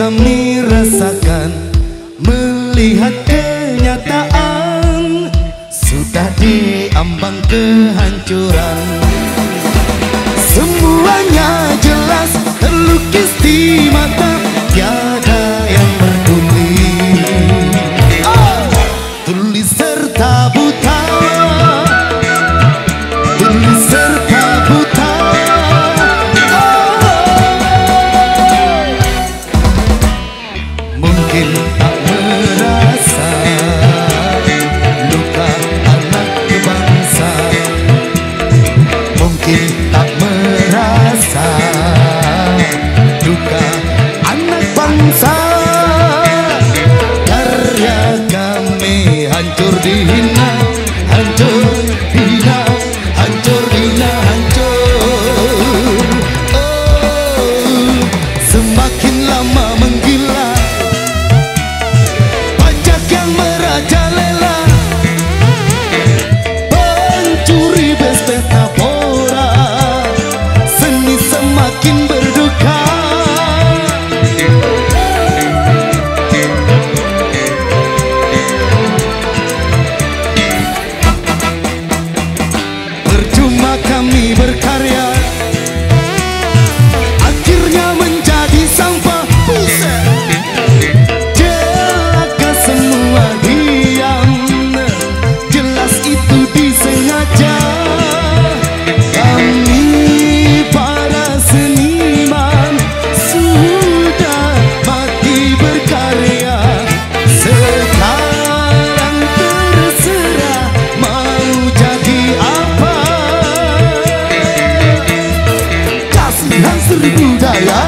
kami rasakan melihat kenyataan sudah diambang kehancuran. Semuanya jelas terlukis di mata, tiada yang peduli. Tulis serta buta, tulis serta buta. Mungkin tak merasa luka anak bangsa, mungkin tak merasa duka anak bangsa. Karya kami hancur dihina, hancur dihina, hancur dihina, hancur. Oh, semakin lama menggila, pajak yang merajalela, pencuri bes-bes tapora, seni semakin berduka. Percuma kami berkarya, akhirnya menjadi sampah. Celaka semua diam, jelas itu disengaja. Kami para seniman sudah mati berkarya, sekarang terserah mau jadi apa. Kasihan seribu daya